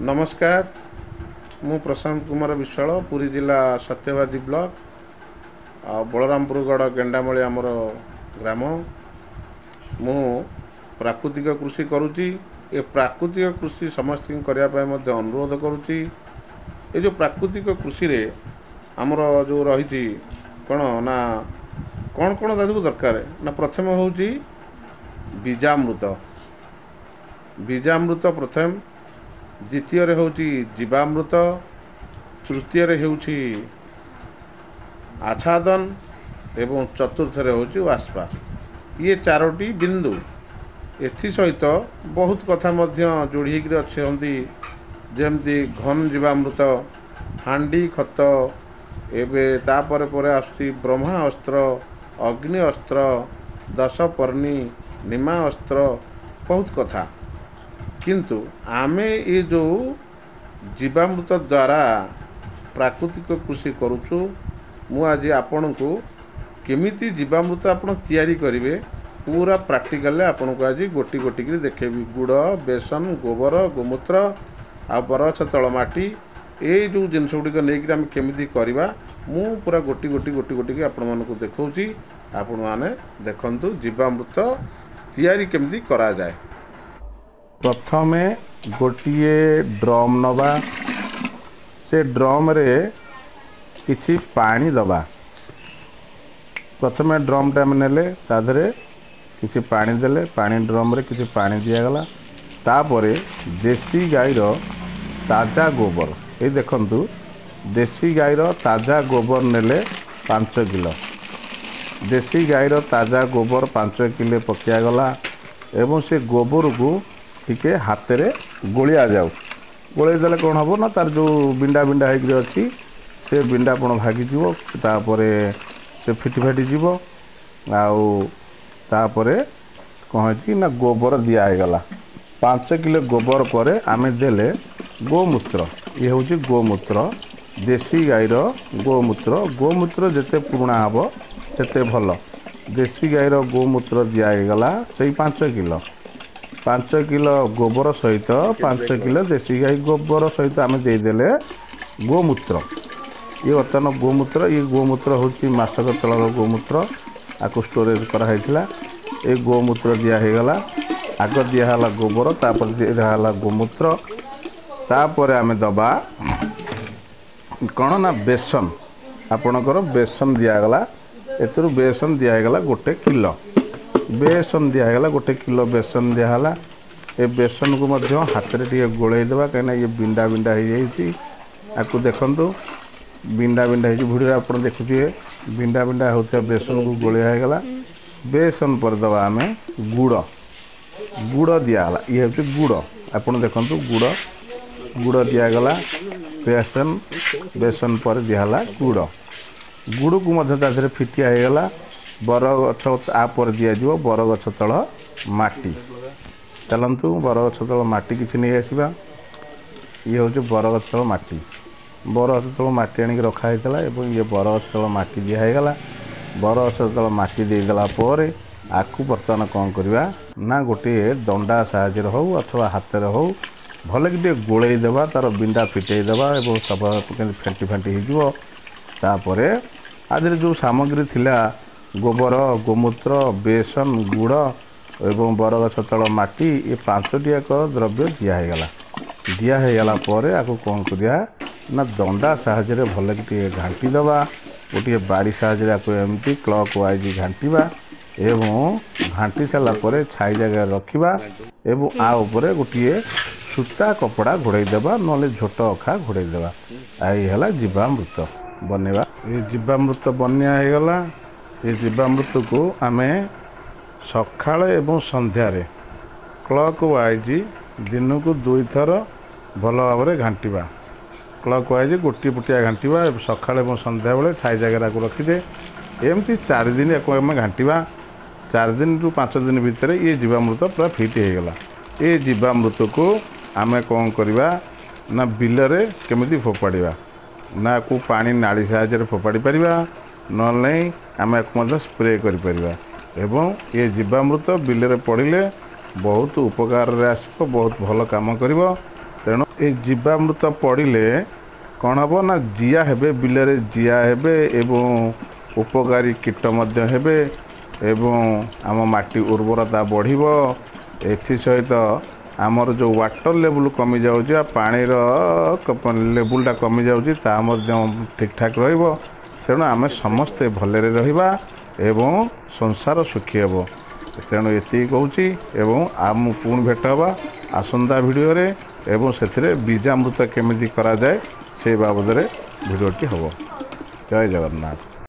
नमस्कार मु प्रशांत कुमार विश्वाल पुरी जिला सत्यवादी ब्लॉक बलरामपुरगढ़ गेंडामली आमर ग्राम मु प्राकृतिक कृषि करुच्ची। ए प्राकृतिक कृषि समस्त करने अनुरोध करुच्ची। ये जो प्राकृतिक कृषि रे आमर जो रही कौन ना कौन कौन दादू दरकार ना प्रथम हूँ बीजामृत बीजामृत प्रथम द्वितीय हूँ जीवामृत तृतीय होउछि आच्छादन एवं चतुर्थ हूँ वाष्पा। ये चारोटी बिंदु एथि सहित बहुत कथा जोड़ी अच्छी जमती घन जीवामृत हांडी खत एवं तापर पर आसुछि ब्रह्मा अस्त्र अग्नि अस्त्र दशपर्णी निमा अस्त्र बहुत कथा किंतु आमे ये जो जीवामृत द्वारा प्राकृतिक कृषि करुचु मु आज आपण को केमिति जीवामृत आपण तैयारी करिवे पूरा प्रैक्टिकल आपण को आज गोटी गोटी कर देखेबी। गुड़ बेसन गोबर गोमूत्र आ बरगछ तल माटी ये जो जिनस गुड़िक नहीं आम केमिति करवा मु पूरा गोटी गोटी गोटी गोटी आपण मानक देखौची। आपण माने देखंतु जीवामृत तैयारी केमिति करा जाए। प्रथमे गोटिए ड्रम नवा से ड्रम रे किछि पानी दबा। प्रथमे ड्रम टाइम नेले ताधरे किछि पानी देले पानी ड्रम रे किछि पानी दियागला। तापरे देसी गाईर ताजा गोबर ये देखंतु देसी गाईर ताजा गोबर नेले 5 किलो देसी गाईर ताजा गोबर 5 किलो पकियागला एवं से गोबर को टिके हाथ रे गोलिया जाऊ। गोले देले कौन हम ना तार जो बिंडा बिंडा होकर अच्छी से बिंडा पण भागिଯିव तापरे से फिटी फाटी जीव आउे कौन कि ना गोबर दिया गला। 5 किलो गोबर पर आमे देले गोमूत्र ये हूँ गोमूत्र देसी गाईर गोमूत्र गोमूत्र जिते पुराणा हम सेते भल। देसी गाईर गोमूत्र दिगला से 5 किलो गोबर सहित 5 किलो देसी गाई गोबर सहित आम देदेले गोमूत्र। ये बर्तमान गोमूत्र ये गोमूत्र हूँ मासक तलर गोमूत्र आपको स्टोरेज कराइला। ये गोमूत्र दिगला आग दिहला गोबर तापर दिहला गोमूत्र तापर आम दबा कौन ना बेसन आपणकर बेसन दिगला। एतरु बेसन दिगला 1 किलो बेसन दिगला 1 किलो बेसन दिहला। ए बेसन को मध्य हाथ रे टिके गोळेई देबा कहीं ये बिंडा बिंडा हो जाइए आपको देखंतु बिंडा बिंडा हो भिडियो आप देखुए बिंडा बिंडा होता बेसन को गोलिया गला। बेसन पर दबा आम गुड़ गुड़ दिगला ये हूँ गुड़ आप देखंतु गुड़ गुड़ दिगला बेसन बेसन पर दिहला गुड़ गुड़ को मध्य ताधरे फिटिया गला। बरगछ आपर दिज्व बरगछ तल माटी चलतु बरगछ तल माटी किसी नहीं आसवा। ये हूँ बरगछ तल माटी बरगछ तल माटी आनिक रखाई ये बरगछ तल माटी दिगला। बरगछ तल माटी देगला आपको बर्तमान कौन करवा ना गोटे दंडा साहाଯ୍य हो अथवा हाथ में हो भले कि गोलई देवा तार बिंडा फिटई देवा और सब फेंटी फेंटी होपर आदि जो सामग्री थिला गोबर गोमूत्र बेसन गुड़ एवं बरगछ तल माटी ये 5टी एक द्रव्य दिगला आपको कौन करिया ना दंडा साहाଯ୍य भल कि घाटी दबा गोटे बाड़ी साहाଯ୍य आपको एमती क्लॉक वाइज घाटिबा एवं घाटी सारापर छाई जगह रखा एवं आ उपरे गोटे सूता कपड़ा घोड़े देवा ना झोट अखा घोड़े देवा। आई है जीवामृत बनवा। ये जीवामृत बनया होगला। ये जीवामृत को आमे सकाळ एवं संध्यारे क्लॉक वाइज दिन को 2 थर भल भाव में घाटिबा। क्लॉक वाइज गोटी पुटिया घाटिबा सकाळ एवं संध्या बेले छाई जगह को रखिदे एमती 4 दिन आम घाटिबा। 4 दिन रु 5 दिन भितर ये जीवामृत पूरा फिट होगला। ये जीवामृत को आमे कौन करवा ना बिलरे केमिति फोपाड़िबा ना को पानी नाली साहाଯ୍य फोपाड़ी पारिबा ना नहीं आम स्प्रे करिपरिबा एवं ये जीवामृत बिलरे पड़िले बहुत उपकार आसो बहुत भल काम करिवो ତେଣୁ ଏ ଜୀବାମୃତ ପଡ଼ିଲେ କ'ଣ ହେବ ନା ଜିଆ ହେବେ, ବିଲରେ ଜିଆ ହେବେ ଏବଂ ଉପକାରୀ କୀଟ ମଧ୍ୟ ହେବେ ଏବଂ ଆମ ମାଟି ଉର୍ବରତା ବଢ଼ିବ। ଏଥିସହିତ ଆମର ଯେଉଁ ୱାଟର ଲେବୁଲ୍ କମିଯାଉଛି ବା ପାଣିର ଲେବୁଲ୍ଟା କମିଯାଉଛି ତାହା ମଧ୍ୟ ଠିକ୍ଠାକ୍ ରହିବ। ତେଣୁ ଆମେ ସମସ୍ତେ ଭଲରେ ରହିବା ଏବଂ ସଂସାର ସୁଖୀ ହେବ। ତେଣୁ ଏତିକି କହୁଛି ଏବଂ ମୁଁ ପୁଣି ଭେଟ ହେବା ଆସନ୍ତା ଭିଡ଼ିଓରେ ଏବଂ ସେଥିରେ ବୀଜାମୃତ କେମିତି କରାଯାଏ ସେ ବାବଦରେ ଭିଡ଼ିଓଟି ହେବ। ଜୟ ଜଗନ୍ନାଥ।